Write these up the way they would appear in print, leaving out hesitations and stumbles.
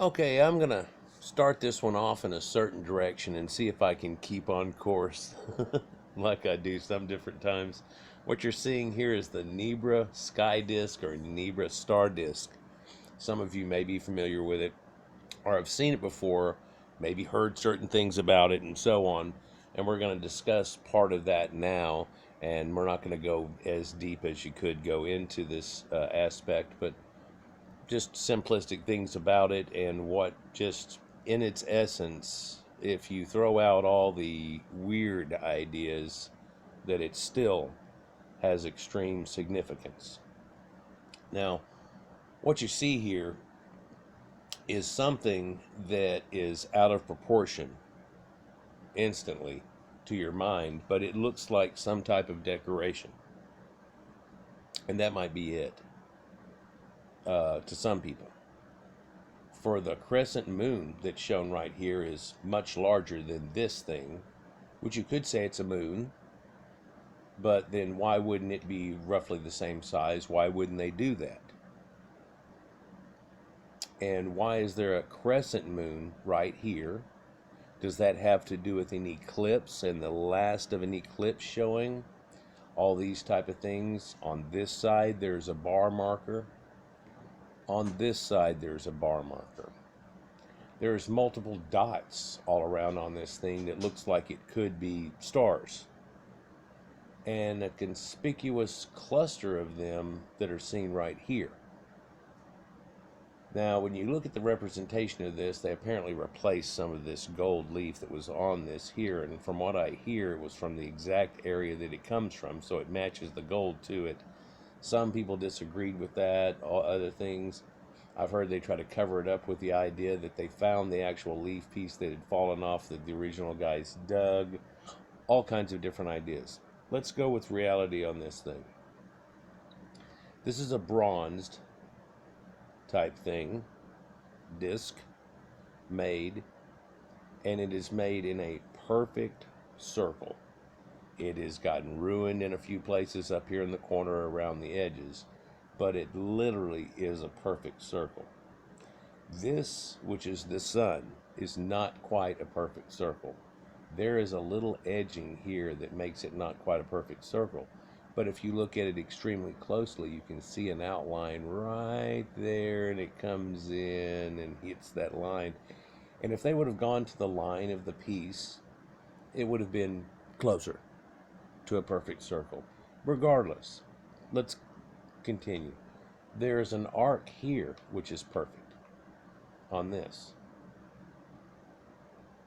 Okay, I'm going to start this one off in a certain direction and see if I can keep on course like I do some different times. What you're seeing here is the Nebra Sky Disc or Nebra Star Disc. Some of you may be familiar with it or have seen it before, maybe heard certain things about it and so on. And we're going to discuss part of that now. And we're not going to go as deep as you could go into this aspect, but just simplistic things about it and what just in its essence, if you throw out all the weird ideas, that it still has extreme significance. Now, what you see here is something that is out of proportion instantly to your mind, but it looks like some type of decoration. And that might be it to some people. For the crescent moon that's shown right here is much larger than this thing, which you could say it's a moon, but then why wouldn't it be roughly the same size? Why wouldn't they do that? And why is there a crescent moon right here? Does that have to do with an eclipse and the last of an eclipse showing? All these type of things. On this side there's a bar marker. On this side there's a bar marker. There's multiple dots all around on this thing that looks like it could be stars. And a conspicuous cluster of them that are seen right here. Now, when you look at the representation of this, they apparently replaced some of this gold leaf that was on this here. And from what I hear, it was from the exact area that it comes from, so it matches the gold to it. Some people disagreed with that, all other things. I've heard they try to cover it up with the idea that they found the actual leaf piece that had fallen off that the original guys dug. All kinds of different ideas. Let's go with reality on this thing. This is a bronzed type thing, disc, made, and it is made in a perfect circle. It has gotten ruined in a few places up here in the corner around the edges, but it literally is a perfect circle. This, which is the sun, is not quite a perfect circle. There is a little edging here that makes it not quite a perfect circle. But if you look at it extremely closely, you can see an outline right there, and it comes in and hits that line. And if they would have gone to the line of the piece, it would have been closer to a perfect circle. Regardless, let's continue. There's an arc here, which is perfect on this.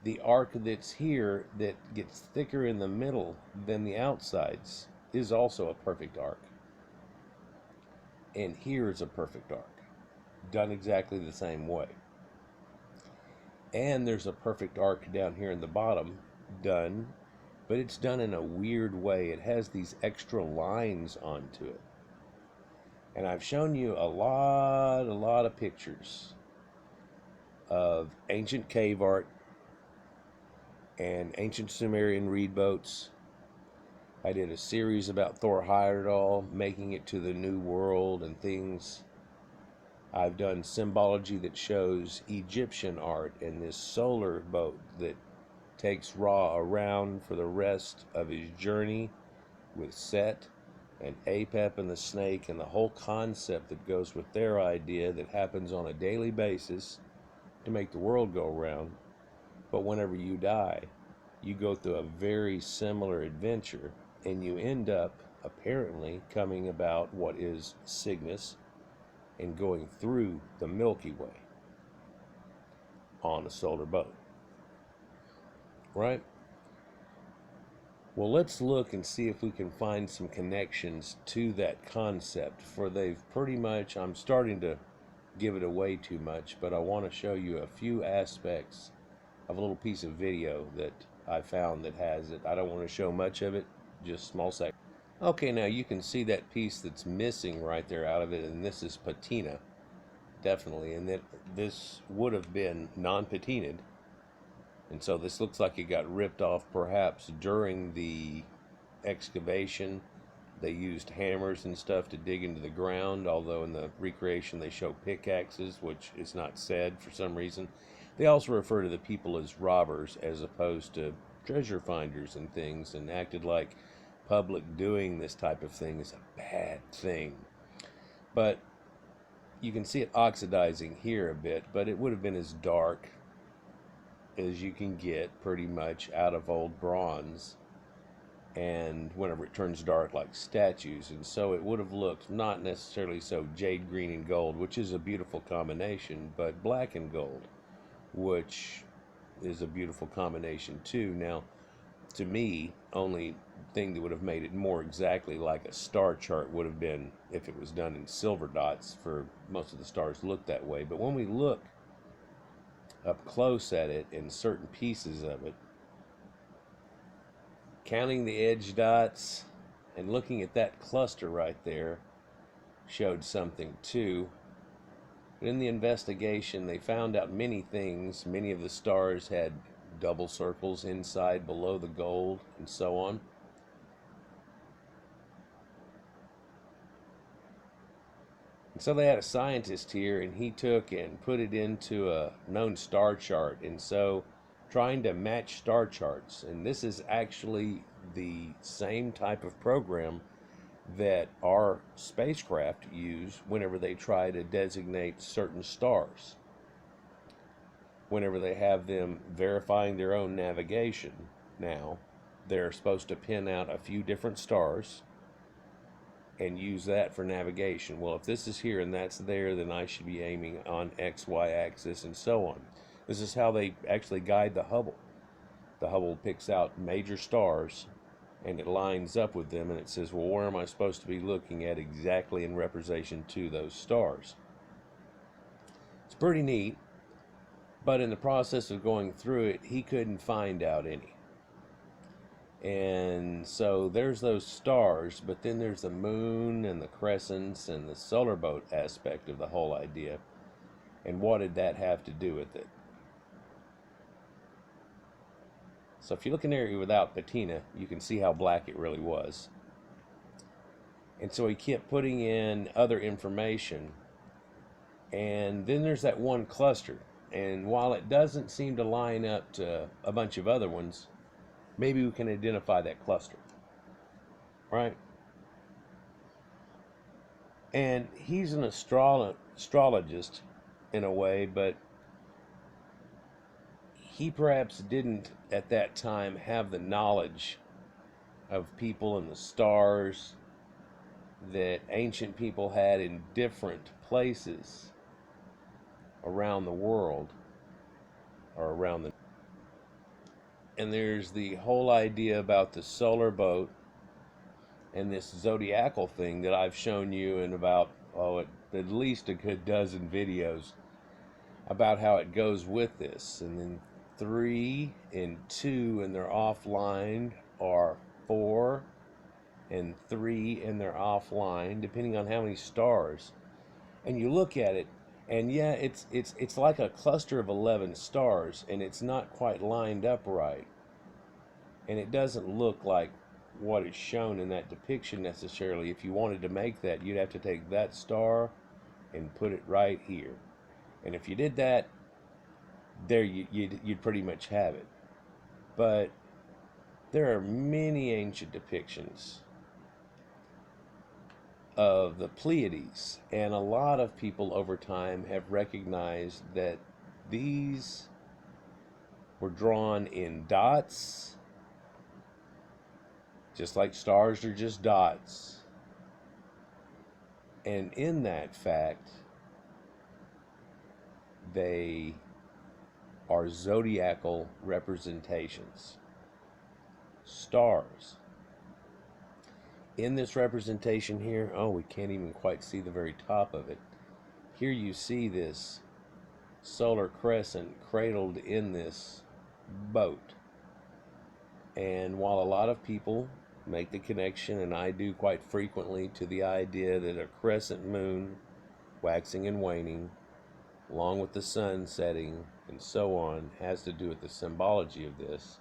The arc that's here that gets thicker in the middle than the outsides is also a perfect arc. And here is a perfect arc, done exactly the same way. And there's a perfect arc down here in the bottom, done, but it's done in a weird way. It has these extra lines onto it. And I've shown you a lot of pictures of ancient cave art and ancient Sumerian reed boats. I did a series about Thor Heyerdahl making it to the New World and things. I've done symbology that shows Egyptian art and this solar boat that takes Ra around for the rest of his journey with Set and Apep and the snake and the whole concept that goes with their idea that happens on a daily basis to make the world go round. But whenever you die, you go through a very similar adventure, and you end up apparently coming about what is Cygnus and going through the Milky Way on a solar boat. Right? Well, let's look and see if we can find some connections to that concept, for they've pretty much, I'm starting to give it away too much, but I want to show you a few aspects of a little piece of video that I found that has it. I don't want to show much of it, just small section. Okay, now you can see that piece that's missing right there out of it, and this is patina, definitely, and that this would have been non-patinaed, and so this looks like it got ripped off perhaps during the excavation they used hammers and stuff to dig into the ground, although in the recreation they show pickaxes, which is not said for some reason. They also refer to the people as robbers as opposed to treasure finders and things, and acted like public doing this type of thing is a bad thing. But you can see it oxidizing here a bit, but it would have been as dark as you can get pretty much out of old bronze, and whenever it turns dark like statues, and so it would have looked not necessarily so jade green and gold, which is a beautiful combination, but black and gold, which is a beautiful combination too. Now, to me, only thing that would have made it more exactly like a star chart would have been if it was done in silver dots, for most of the stars look that way. But when we look up close at it in certain pieces of it, counting the edge dots and looking at that cluster right there showed something too. But in the investigation, they found out many things. Many of the stars had double circles inside below the gold and so on. And so they had a scientist here, and he took and put it into a known star chart, and so trying to match star charts, and this is actually the same type of program that our spacecraft use whenever they try to designate certain stars. Whenever they have them verifying their own navigation, now they're supposed to pin out a few different stars and use that for navigation. Well, if this is here and that's there, then I should be aiming on XY axis and so on. This is how they actually guide the Hubble. The Hubble picks out major stars and it lines up with them, and it says, well, where am I supposed to be looking at exactly in representation to those stars? It's pretty neat, but in the process of going through it, he couldn't find out any. And so there's those stars, but then there's the moon and the crescents and the solar boat aspect of the whole idea. And what did that have to do with it? So if you look in there without patina, you can see how black it really was. And so he kept putting in other information. And then there's that one cluster. And while it doesn't seem to line up to a bunch of other ones, maybe we can identify that cluster, right? And he's an astrologist in a way, but he perhaps didn't at that time have the knowledge of people and the stars that ancient people had in different places around the world, or around the... And there's the whole idea about the solar boat and this zodiacal thing that I've shown you in about, at least a good dozen videos about how it goes with this. And then 3 and 2 and they're offline, or 4 and 3 and they're offline, depending on how many stars. And you look at it, and yeah, it's like a cluster of 11 stars, and it's not quite lined up right. And it doesn't look like what is shown in that depiction necessarily. If you wanted to make that, you'd have to take that star and put it right here. And if you did that, there you'd pretty much have it. But there are many ancient depictions of the Pleiades, and a lot of people over time have recognized that these were drawn in dots, just like stars are just dots. And in that fact, they are zodiacal representations. Stars. In this representation here, we can't even quite see the very top of it. Here you see this solar crescent cradled in this boat. And while a lot of people make the connection, and I do quite frequently, to the idea that a crescent moon, waxing and waning, along with the sun setting and so on, has to do with the symbology of this,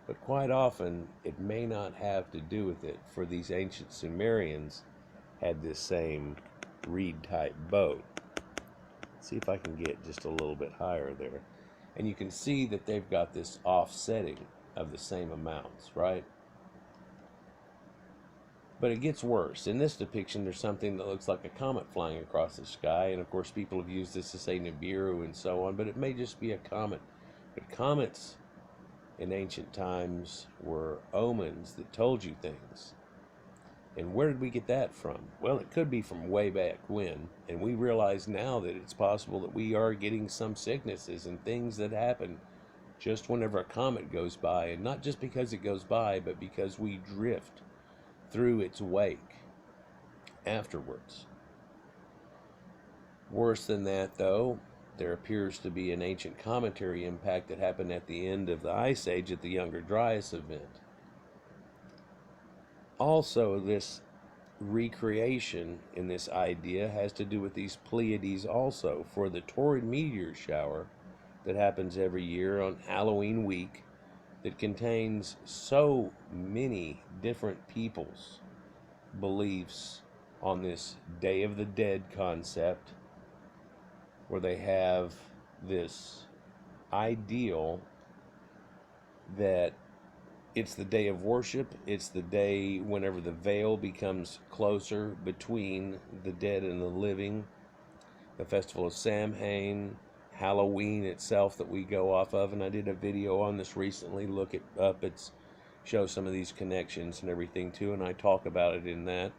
But quite often, it may not have to do with it, for these ancient Sumerians had this same reed-type boat. Let's see if I can get just a little bit higher there. And you can see that they've got this offsetting of the same amounts, right? But it gets worse. In this depiction, there's something that looks like a comet flying across the sky, and of course people have used this to say Nibiru and so on, but it may just be a comet. But comets in ancient times were omens that told you things. And where did we get that from? Well, it could be from way back when, and we realize now that it's possible that we are getting some sicknesses and things that happen just whenever a comet goes by, and not just because it goes by, but because we drift through its wake afterwards. Worse than that, though, there appears to be an ancient cometary impact that happened at the end of the Ice Age at the Younger Dryas event. Also, this recreation in this idea has to do with these Pleiades also, for the torrid meteor shower that happens every year on Halloween week that contains so many different people's beliefs on this Day of the Dead concept, where they have this ideal that it's the day of worship, it's the day whenever the veil becomes closer between the dead and the living, the festival of Samhain, Halloween itself that we go off of, and I did a video on this recently. Look it up, it's shows some of these connections and everything too, and I talk about it in that.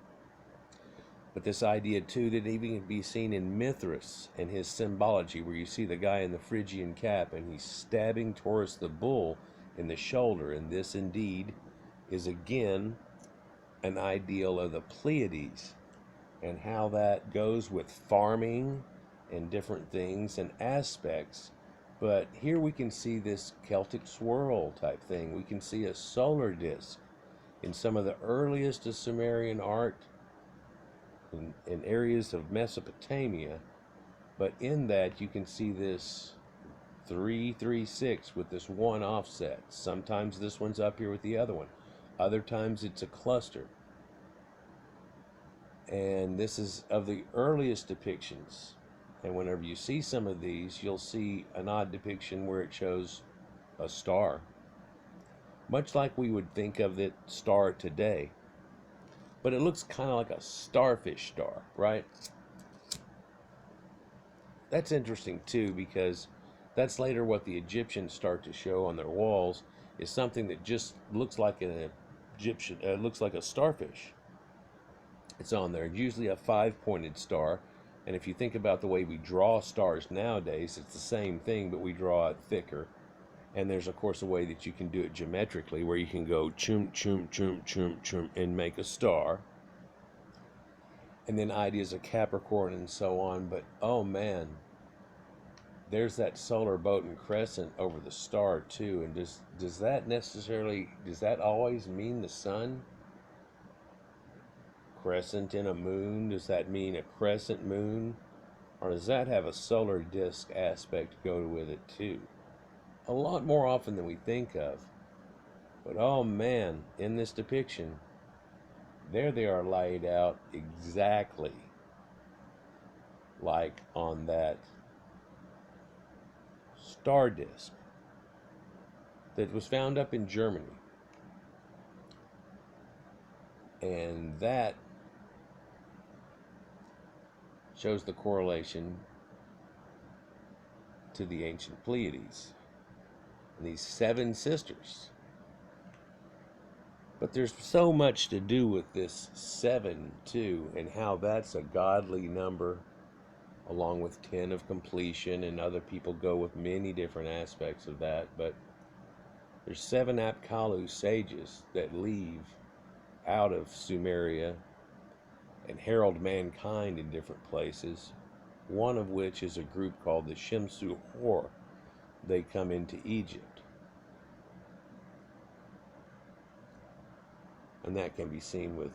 But this idea too that even can be seen in Mithras and his symbology, where you see the guy in the Phrygian cap and he's stabbing Taurus the bull in the shoulder, and this indeed is again an ideal of the Pleiades and how that goes with farming and different things and aspects. But here we can see this Celtic swirl type thing. We can see a solar disk in some of the earliest of Sumerian art in areas of Mesopotamia, but in that you can see this 336 with this one offset. Sometimes this one's up here with the other one. Other times it's a cluster. And this is of the earliest depictions. And whenever you see some of these, you'll see an odd depiction where it shows a star. Much like we would think of the star today. But it looks kind of like a starfish star, right? That's interesting too, because that's later what the Egyptians start to show on their walls, is something that just looks like an Egyptian, looks like a starfish. It's on there, usually a 5-pointed star. And if you think about the way we draw stars nowadays, it's the same thing, but we draw it thicker. And there's of course a way that you can do it geometrically, where you can go chum chum chum chum chum and make a star. And then ideas of Capricorn and so on. But oh man, there's that solar boat and crescent over the star too. And does that always mean the sun? Crescent in a moon, does that mean a crescent moon? Or does that have a solar disk aspect go with it too? A lot more often than we think of. But oh man, in this depiction, there they are laid out exactly like on that star disk that was found up in Germany. And that shows the correlation to the ancient Pleiades and these 7 sisters. But there's so much to do with this 7 too, and how that's a godly number, along with 10 of completion, and other people go with many different aspects of that. But there's 7 Apkallu sages that leave out of Sumeria and herald mankind in different places, one of which is a group called the Shemsu Hor. They come into Egypt, and that can be seen with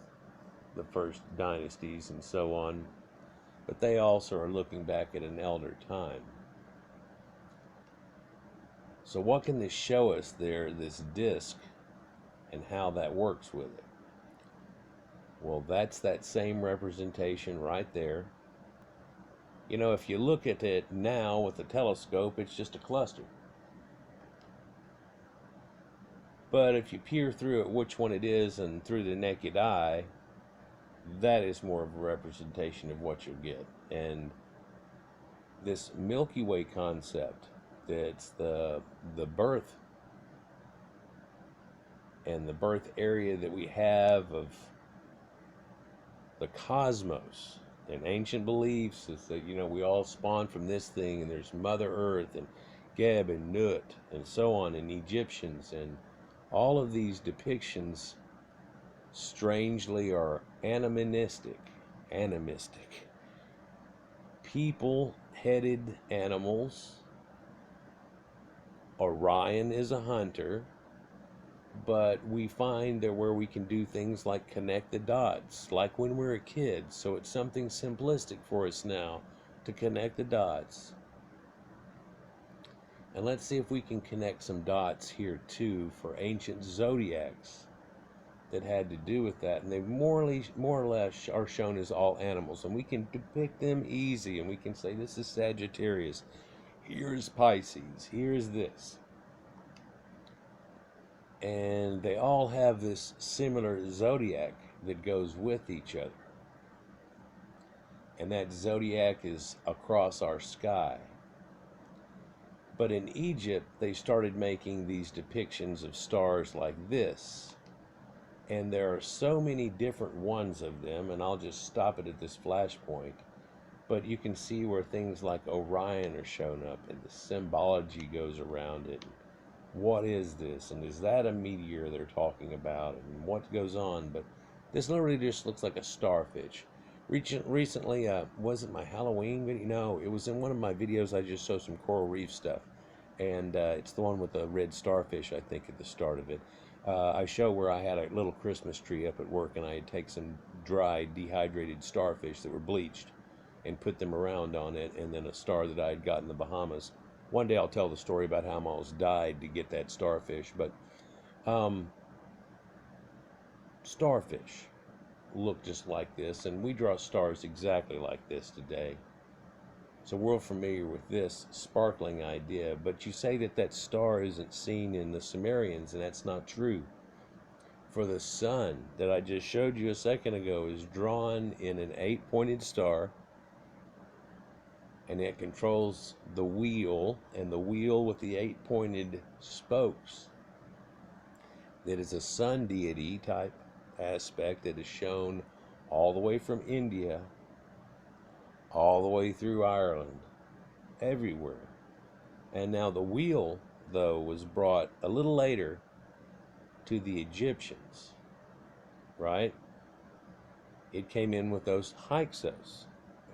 the first dynasties and so on, but they also are looking back at an elder time. So what can this show us there, this disc, and how that works with it? Well, that's that same representation right there. You know, if you look at it now with a telescope, it's just a cluster. But if you peer through it, which one it is, and through the naked eye, that is more of a representation of what you'll get. And this Milky Way concept, that's the birth and the birth area that we have of the cosmos and ancient beliefs, is that, you know, we all spawn from this thing, and there's Mother Earth and Geb and Nut and so on, and Egyptians, and all of these depictions strangely are animistic. People-headed animals. Orion is a hunter, but we find that where we can do things like connect the dots, like when we were a kid. So it's something simplistic for us now to connect the dots. And let's see if we can connect some dots here too for ancient zodiacs that had to do with that. And they more or less are shown as all animals, and we can depict them easy, and we can say this is Sagittarius, here's Pisces, here's this. And they all have this similar zodiac that goes with each other. And that zodiac is across our sky. But in Egypt, they started making these depictions of stars like this. And there are so many different ones of them, and I'll just stop it at this flashpoint. But you can see where things like Orion are shown up, and the symbology goes around it. What is this, and is that a meteor they're talking about, and what goes on? But this literally just looks like a starfish. Recently, was it my Halloween video? No, it was in one of my videos. I just showed some coral reef stuff, and it's the one with the red starfish, I think, at the start of it. I show where I had a little Christmas tree up at work, and I had taken some dried, dehydrated starfish that were bleached and put them around on it, and then a star that I had got in the Bahamas. One day I'll tell the story about how I almost died to get that starfish, but starfish look just like this, and we draw stars exactly like this today. So we're familiar with this sparkling idea, but you say that that star isn't seen in the Sumerians, and that's not true. For the sun that I just showed you a second ago is drawn in an 8-pointed star, and it controls the wheel, and the wheel with the 8-pointed spokes. That is a sun deity type aspect that is shown all the way from India, all the way through Ireland, everywhere. And now the wheel, though, was brought a little later to the Egyptians, right? It came in with those Hyksos,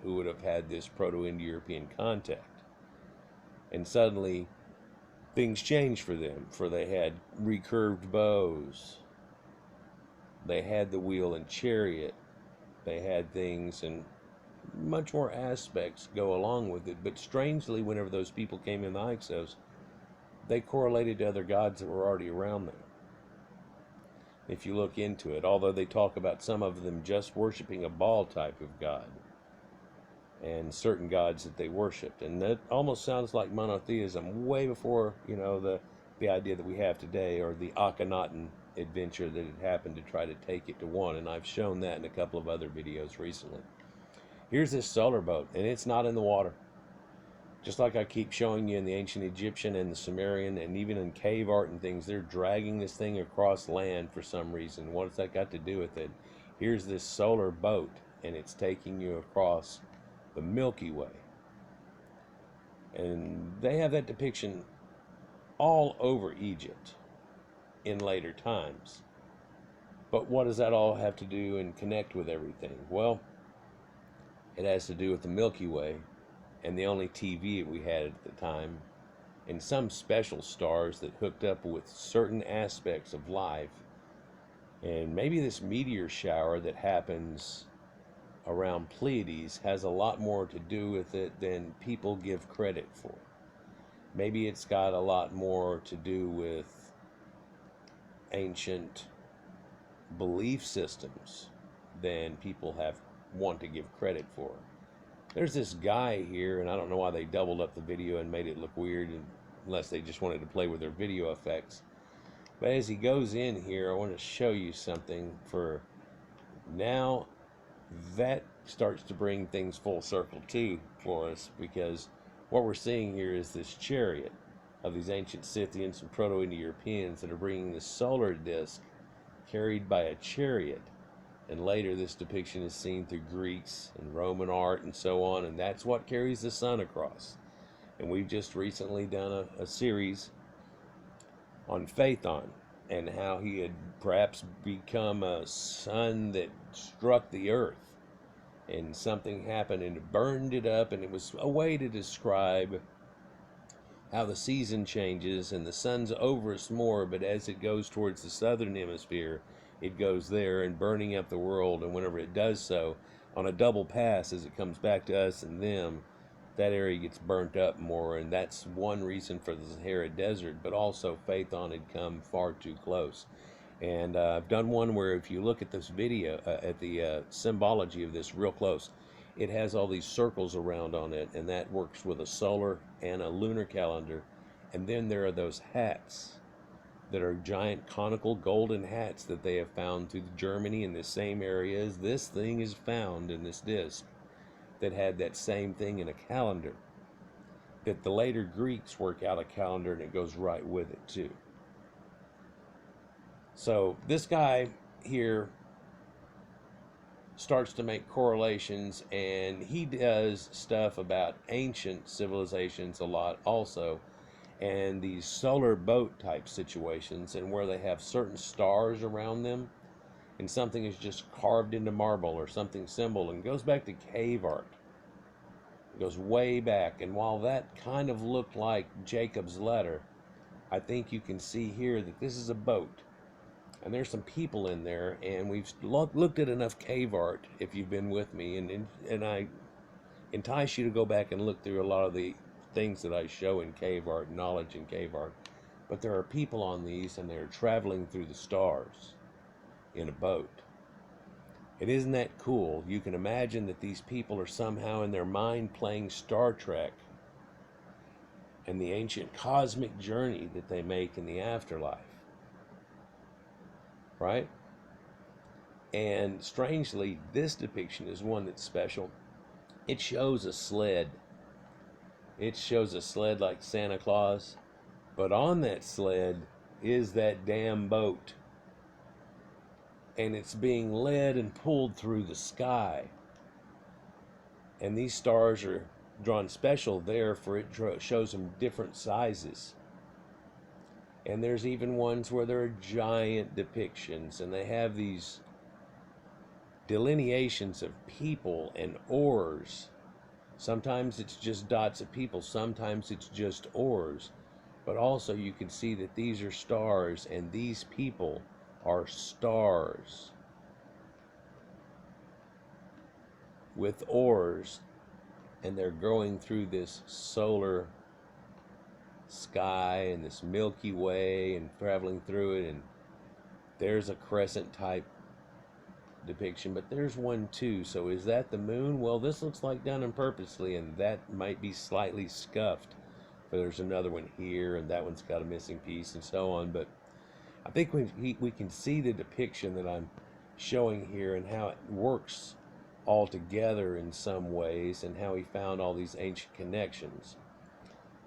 who would have had this Proto-Indo-European contact. And suddenly, things changed for them, for they had recurved bows. They had the wheel and chariot. They had things, and much more aspects go along with it. But strangely, whenever those people came in the Hyksos, they correlated to other gods that were already around them. If you look into it, although they talk about some of them just worshiping a Baal type of god, and certain gods that they worshipped, and that almost sounds like monotheism way before, you know, the idea that we have today, or the Akhenaten adventure that had happened to try to take it to one. And I've shown that in a couple of other videos recently. Here's this solar boat, and it's not in the water. Just like I keep showing you in the ancient Egyptian and the Sumerian, and even in cave art and things, they're dragging this thing across land for some reason. What's that got to do with it? Here's this solar boat, and it's taking you across the Milky Way. And they have that depiction all over Egypt in later times. But what does that all have to do and connect with everything? Well, it has to do with the Milky Way and the only TV that we had at the time, and some special stars that hooked up with certain aspects of life. And maybe this meteor shower that happens around Pleiades has a lot more to do with it than people give credit for. Maybe it's got a lot more to do with ancient belief systems than people want to give credit for. There's this guy here, and I don't know why they doubled up the video and made it look weird, unless they just wanted to play with their video effects. But as he goes in here, I want to show you something for now. That starts to bring things full circle too for us, because what we're seeing here is this chariot of these ancient Scythians and Proto-Indo-Europeans that are bringing the solar disc carried by a chariot. And later this depiction is seen through Greeks and Roman art and so on, and that's what carries the sun across. And we've just recently done a series on Phaethon and how he had perhaps become a sun that struck the earth, and something happened and it burned it up, and it was a way to describe how the season changes and the sun's over us more, but as it goes towards the southern hemisphere, it goes there and burning up the world, and whenever it does so, on a double pass as it comes back to us and them, that area gets burnt up more, and that's one reason for the Sahara Desert, but also Phaethon had come far too close. And I've done one where if you look at this video, at the symbology of this real close, it has all these circles around on it, and that works with a solar and a lunar calendar. And then there are those hats that are giant conical golden hats that they have found through Germany in the same area as this thing is found in this disc, that had that same thing in a calendar, that the later Greeks work out a calendar and it goes right with it too. So this guy here starts to make correlations, and he does stuff about ancient civilizations a lot also, and these solar boat type situations, and where they have certain stars around them and something is just carved into marble or something symbol, and goes back to cave art. It goes way back, and while that kind of looked like Jacob's ladder, I think you can see here that this is a boat, and there's some people in there, and we've looked at enough cave art, if you've been with me, and I entice you to go back and look through a lot of the things that I show in cave art, knowledge in cave art. But there are people on these, and they're traveling through the stars in a boat. And isn't that cool? You can imagine that these people are somehow in their mind playing Star Trek and the ancient cosmic journey that they make in the afterlife. Right? And strangely, this depiction is one that's special. It shows a sled. It shows a sled like Santa Claus, but on that sled is that damn boat. And it's being led and pulled through the sky. And these stars are drawn special there, for it shows them different sizes. And there's even ones where there are giant depictions, and they have these delineations of people and oars. Sometimes it's just dots of people, sometimes it's just oars. But also you can see that these are stars, and these people are stars with oars, and they're going through this solar sky and this Milky Way and traveling through it. And there's a crescent type depiction, but there's one too. So is that the moon? Well, this looks like done on purposely, and that might be slightly scuffed. But there's another one here, and that one's got a missing piece, and so on. But I think we can see the depiction that I'm showing here, and how it works all together in some ways, and how he found all these ancient connections.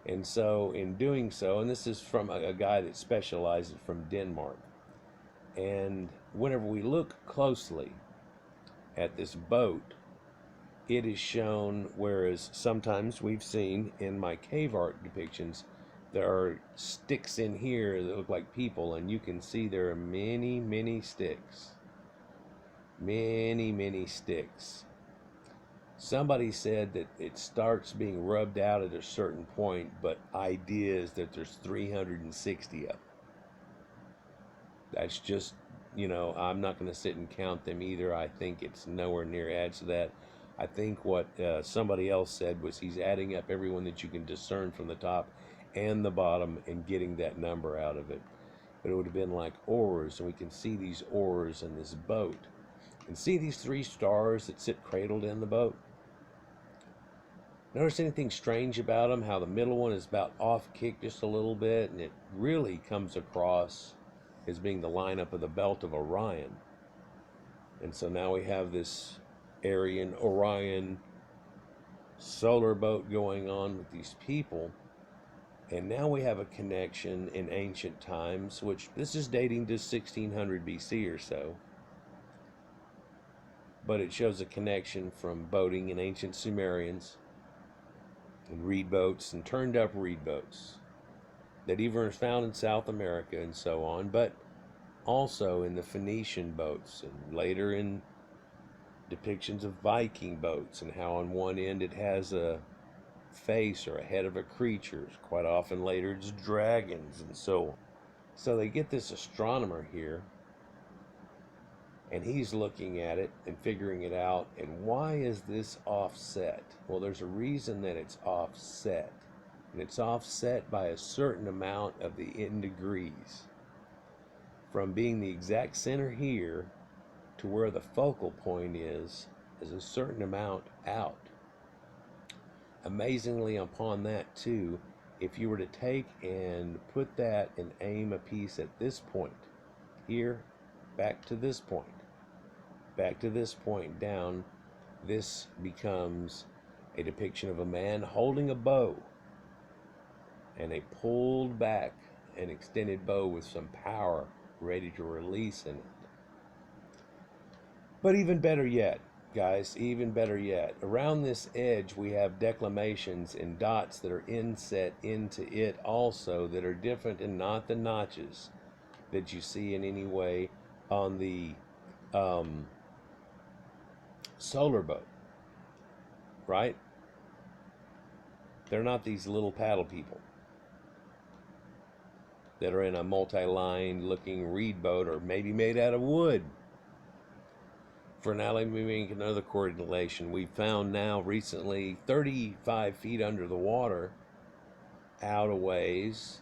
And so in doing so, and this is from a guy that specializes from Denmark, and whenever we look closely at this boat, it is shown, whereas sometimes we've seen in my cave art depictions, there are sticks in here that look like people, and you can see there are many, many sticks. Many, many sticks. Somebody said that it starts being rubbed out at a certain point, but idea is that there's 360 of them. That's just, I'm not going to sit and count them either. I think it's nowhere near adds to that. I think what somebody else said was he's adding up everyone that you can discern from the top, and the bottom and getting that number out of it. But it would have been like oars, and we can see these oars in this boat. And see these 3 stars that sit cradled in the boat? Notice anything strange about them? How the middle one is about off kick just a little bit, and it really comes across as being the lineup of the belt of Orion. And so now we have this Aryan Orion solar boat going on with these people. And now we have a connection in ancient times, which this is dating to 1600 BC or so. But it shows a connection from boating in ancient Sumerians and reed boats and turned up reed boats that even are found in South America and so on, but also in the Phoenician boats, and later in depictions of Viking boats, and how on one end it has a face or a head of a creature. Quite often later it's dragons and so on. So they get this astronomer here, and he's looking at it and figuring it out. And why is this offset? Well, there's a reason that it's offset. And it's offset by a certain amount of the in degrees. From being the exact center here to where the focal point is a certain amount out. Amazingly upon that too, if you were to take and put that and aim a piece at this point, here, back to this point, back to this point down, this becomes a depiction of a man holding a bow and a pulled back and extended bow with some power ready to release in it. But even better yet, guys, even better yet, around this edge we have declamations and dots that are inset into it also, that are different and not the notches that you see in any way on the solar boat, right? They're not these little paddle people that are in a multi-lined looking reed boat, or maybe made out of wood. For now, let me make another correlation. We found now recently 35 feet under the water, out a ways,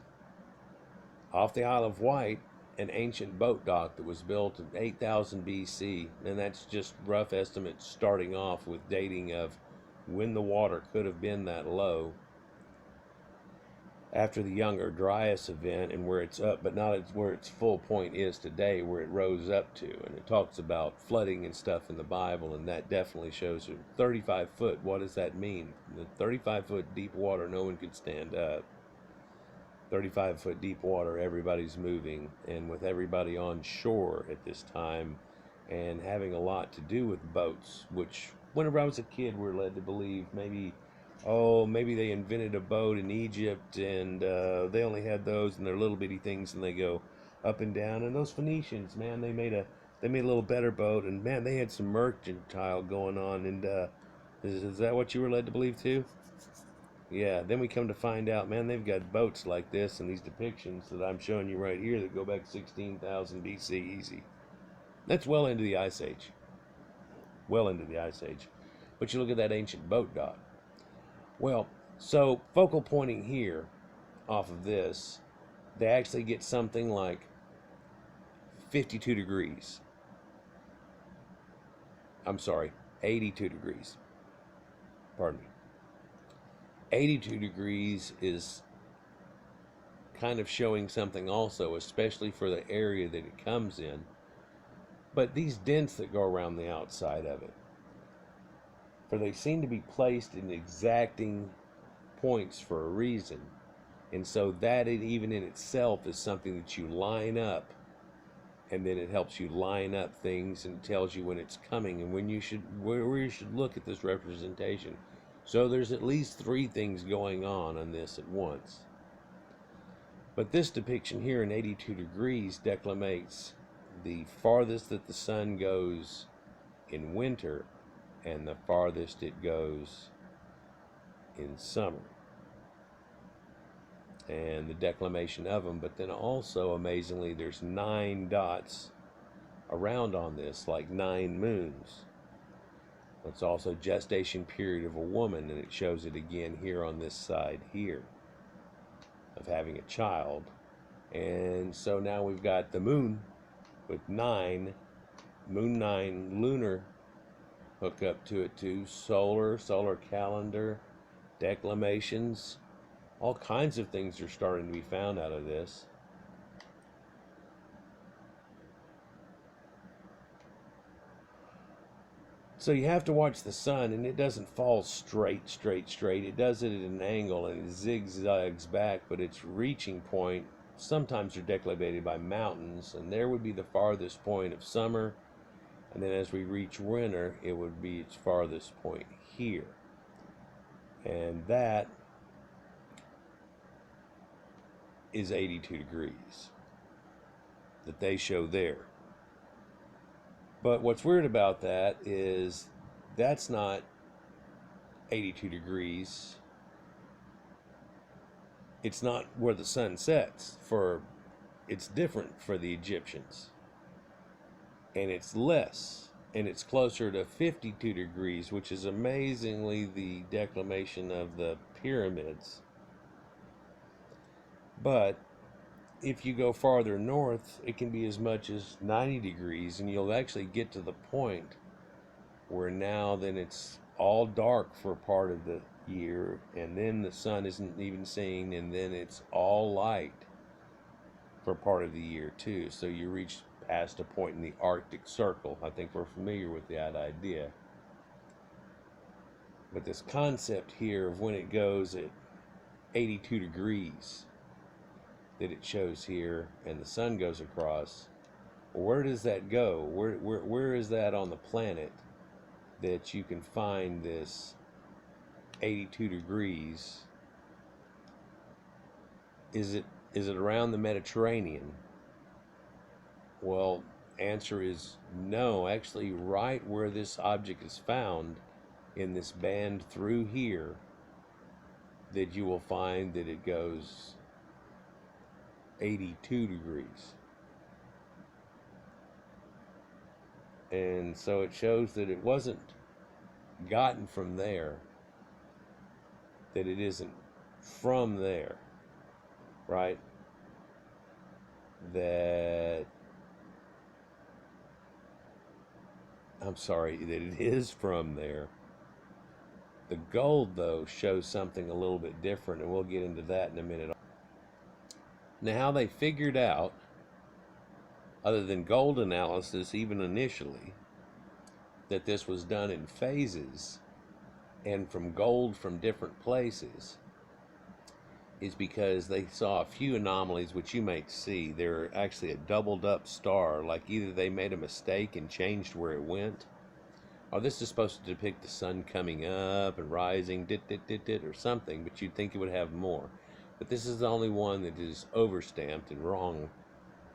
off the Isle of Wight, an ancient boat dock that was built in 8000 BC. And that's just rough estimates starting off with dating of when the water could have been that low after the Younger Dryas event, and where it's up, but not where its full point is today, where it rose up to. And it talks about flooding and stuff in the Bible, and that definitely shows you 35 foot. What does that mean? The 35 foot deep water, no one could stand up. 35 foot deep water, everybody's moving, and with everybody on shore at this time, and having a lot to do with boats, which whenever I was a kid, we're led to believe maybe they invented a boat in Egypt, and they only had those and they're little bitty things, and they go up and down. And those Phoenicians, man, they made a little better boat, and man, they had some mercantile going on. And is that what you were led to believe too? Yeah. Then we come to find out, man, they've got boats like this and these depictions that I'm showing you right here that go back 16,000 BC easy. That's well into the Ice Age. Well into the Ice Age. But you look at that ancient boat dock. Well, so focal pointing here off of this, they actually get something like 52 degrees. I'm sorry, 82 degrees. Pardon me. 82 degrees is kind of showing something also, especially for the area that it comes in. But these dents that go around the outside of it, for they seem to be placed in exacting points for a reason. And so that even in itself is something that you line up, and then it helps you line up things and tells you when it's coming and when you should, where you should look at this representation. So there's at least 3 things going on this at once. But this depiction here in 82 degrees declamates the farthest that the sun goes in winter and the farthest it goes in summer, and the declamation of them. But then also, amazingly, there's 9 dots around on this, like 9 moons. It's also gestation period of a woman, and it shows it again here on this side here. of having a child. And so now we've got the moon with moon 9 lunar hook up to it too, solar calendar, declamations, all kinds of things are starting to be found out of this. So you have to watch the sun, and it doesn't fall straight. It does it at an angle, and it zigzags back, but its reaching point sometimes are declamated by mountains, and there would be the farthest point of summer, and then as we reach winter, it would be its farthest point here. And that is 82 degrees that they show there. But what's weird about that is that's not 82 degrees. It's not where the sun sets. It's different for the Egyptians. And it's less. And it's closer to 52 degrees, which is amazingly the declination of the pyramids. But if you go farther north, it can be as much as 90 degrees, and you'll actually get to the point where now then it's all dark for part of the year, and then the sun isn't even seen, and then it's all light for part of the year too. So you reach past a point in the Arctic Circle. I think we're familiar with that idea. But this concept here of when it goes at 82 degrees that it shows here, and the sun goes across, where does that go? Where is that on the planet that you can find this 82 degrees? Is it around the Mediterranean? Well, answer is no. Actually, right where this object is found in this band through here, that you will find that it goes 82 degrees. And so it shows that it wasn't gotten from there, that it isn't from there, right? That it is from there. The gold, though, shows something a little bit different, and we'll get into that in a minute. Now, how they figured out, other than gold analysis, even initially, that this was done in phases and from gold from different places, is because they saw a few anomalies, which you might see. They're actually a doubled up star, like either they made a mistake and changed where it went, or this is supposed to depict the sun coming up and rising, or something, but you'd think it would have more. But this is the only one that is overstamped and wrong,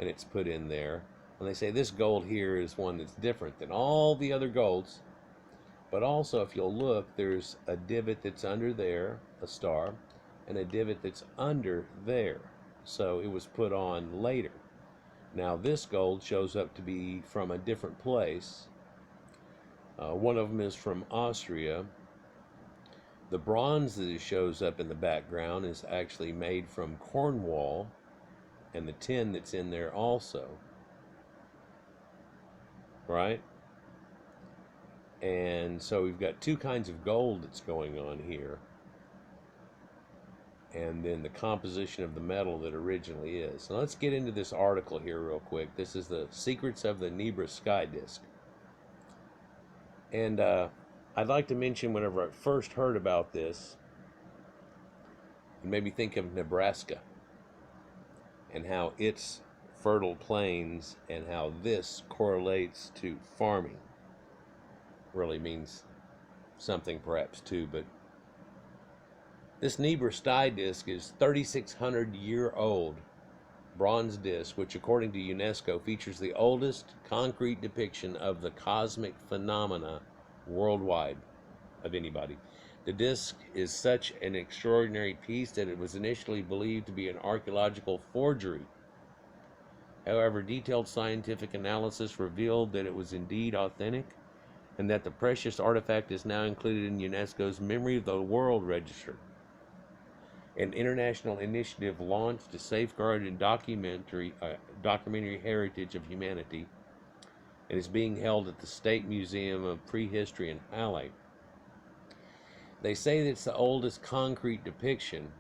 and it's put in there. And they say this gold here is one that's different than all the other golds. But also, if you'll look, there's a divot that's under there, a star, and a divot that's under there. So it was put on later. Now this gold shows up to be from a different place. One of them is from Austria. The bronze that shows up in the background is actually made from Cornwall, and the tin that's in there also, right? And so we've got two kinds of gold that's going on here, and then the composition of the metal that originally is. So let's get into this article here real quick. This is the Secrets of the Nebra Star Disc. And I'd like to mention, whenever I first heard about this, it made me think of Nebraska and how its fertile plains and how this correlates to farming. Really means something perhaps too, but this Nebra Star Disc is 3,600-year-old bronze disc, which according to UNESCO features the oldest concrete depiction of the cosmic phenomena worldwide of anybody. The disc is such an extraordinary piece that it was initially believed to be an archaeological forgery. However, detailed scientific analysis revealed that it was indeed authentic, and that the precious artifact is now included in UNESCO's Memory of the World Register. An international initiative launched to safeguard and documentary heritage of humanity, and is being held at the State Museum of Prehistory in Halle. They say that it's the oldest concrete depiction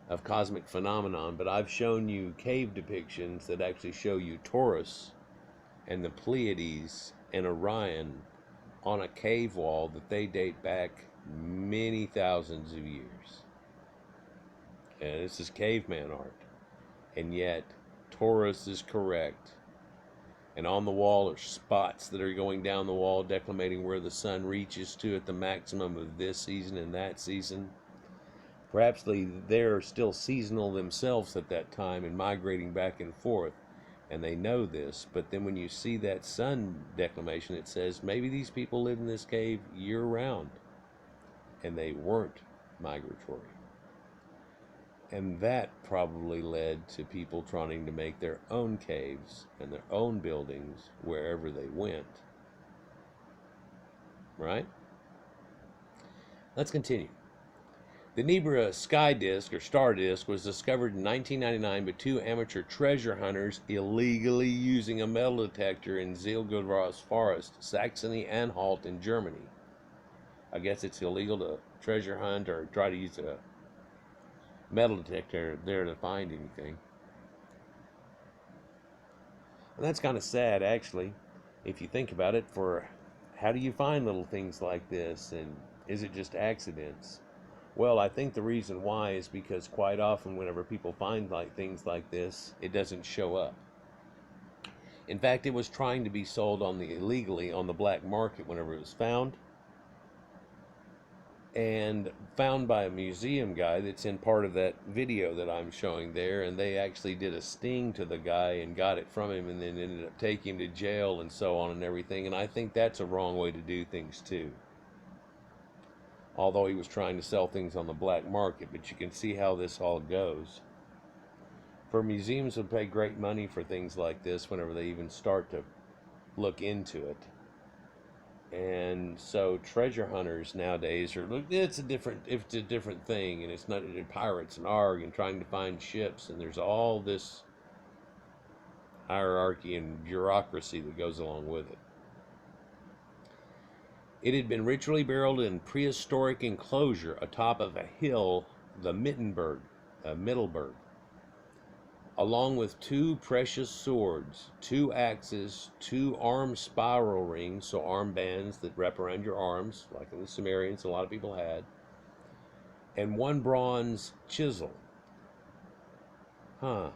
of cosmic phenomenon, but I've shown you cave depictions that actually show you Taurus and the Pleiades and Orion on a cave wall that they date back many thousands of years. And this is caveman art. And yet, Taurus is correct. And on the wall are spots that are going down the wall, declimating where the sun reaches to at the maximum of this season and that season. Perhaps they're still seasonal themselves at that time and migrating back and forth. And they know this, but then when you see that sun declination, it says maybe these people lived in this cave year-round, and they weren't migratory. And that probably led to people trying to make their own caves and their own buildings wherever they went. Right? Let's continue. The Nebra Star Disc was discovered in 1999 by two amateur treasure hunters illegally using a metal detector in Zilgardras Forest, Saxony-Anhalt in Germany. I guess it's illegal to treasure hunt or try to use a metal detector there to find anything. And that's kind of sad, actually, if you think about it, for how do you find little things like this, and is it just accidents? Well, I think the reason why is because quite often whenever people find things like this, it doesn't show up. In fact, it was trying to be sold illegally on the black market whenever it was found, and found by a museum guy that's in part of that video that I'm showing there, and they actually did a sting to the guy and got it from him and then ended up taking him to jail and so on and everything, and I think that's a wrong way to do things too. Although he was trying to sell things on the black market, but you can see how this all goes. For museums would pay great money for things like this whenever they even start to look into it. And so treasure hunters nowadays are, it's a different thing, and it's not pirates and ARG and trying to find ships, and there's all this hierarchy and bureaucracy that goes along with it. It had been ritually buried in prehistoric enclosure atop of a hill, the Mittenberg, Mittelberg, along with two precious swords, two axes, two arm spiral rings, so armbands that wrap around your arms, like in the Sumerians, a lot of people had, and one bronze chisel. The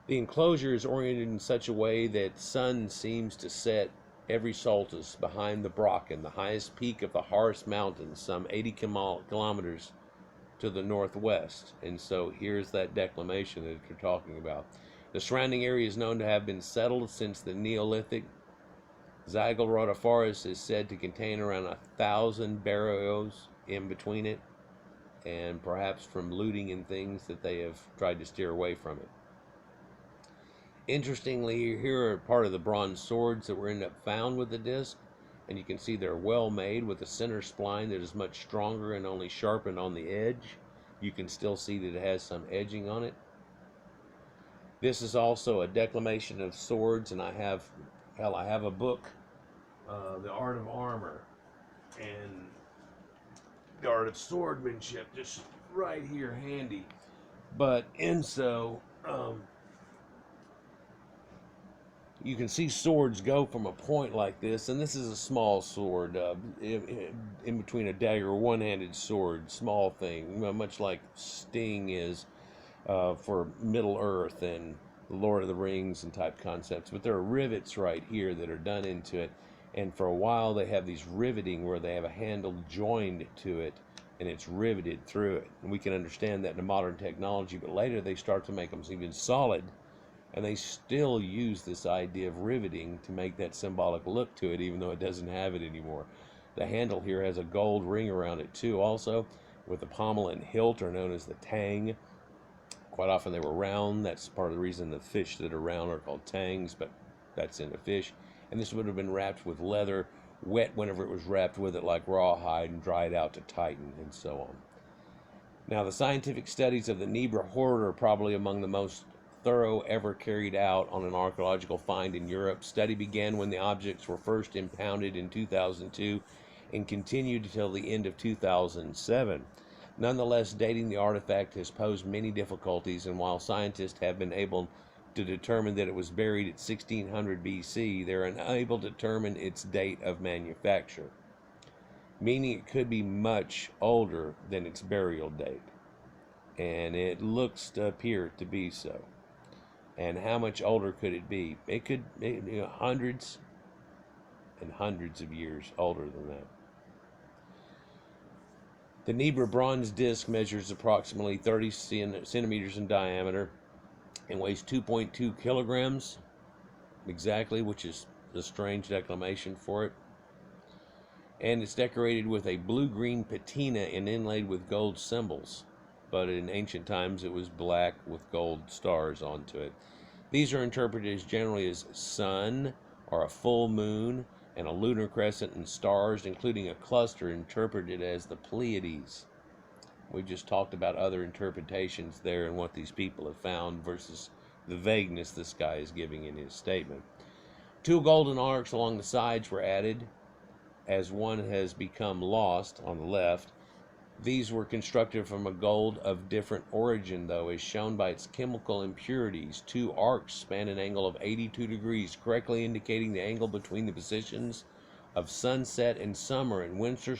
enclosure is oriented in such a way that sun seems to set every solstice behind the Brocken, the highest peak of the Harz Mountains, some 80 kilometers to the northwest. And so here's that declination that you're talking about. The surrounding area is known to have been settled since the Neolithic. Zilgardra Forest is said to contain around 1,000 barrows in between it, and perhaps from looting and things that they have tried to steer away from it. Interestingly, here are part of the bronze swords that were ended up found with the disc, and you can see they're well made with a center spline that is much stronger and only sharpened on the edge. You can still see that it has some edging on it. This is also a declamation of swords, and I have a book, The Art of Armor and The Art of Swordmanship, just right here handy. But you can see swords go from a point like this, and this is a small sword, in between a dagger, one-handed sword, small thing, much like Sting is for Middle Earth and Lord of the Rings and type concepts. But there are rivets right here that are done into it, and for a while they have these riveting where they have a handle joined to it, and it's riveted through it. And we can understand that in the modern technology, but later they start to make them even solid. And they still use this idea of riveting to make that symbolic look to it, even though it doesn't have it anymore. The handle here has a gold ring around it too, also, with the pommel and hilt are known as the tang. Quite often they were round. That's part of the reason the fish that are round are called tangs, but that's in a fish. And this would have been wrapped with leather, wet whenever it was wrapped with it, like rawhide, and dried out to tighten, and so on. Now, the scientific studies of the Nebra hoard are probably among the most thorough ever carried out on an archaeological find in Europe. Study began when the objects were first impounded in 2002 and continued until the end of 2007. Nonetheless, dating the artifact has posed many difficulties, and while scientists have been able to determine that it was buried at 1600 BC, they're unable to determine its date of manufacture, meaning it could be much older than its burial date. And it looks to appear to be so. And how much older could it be? It could be hundreds and hundreds of years older than that. The Nebra bronze disc measures approximately 30 centimeters in diameter and weighs 2.2 kilograms exactly, which is a strange declamation for it. And it's decorated with a blue-green patina and inlaid with gold symbols. But in ancient times it was black with gold stars onto it. These are interpreted as generally as sun or a full moon and a lunar crescent and stars, including a cluster interpreted as the Pleiades. We just talked about other interpretations there and what these people have found versus the vagueness this guy is giving in his statement. 2 golden arcs along the sides were added, as one has become lost on the left. These were constructed from a gold of different origin, though, as shown by its chemical impurities. 2 arcs span an angle of 82 degrees, correctly indicating the angle between the positions of sunset and summer and winter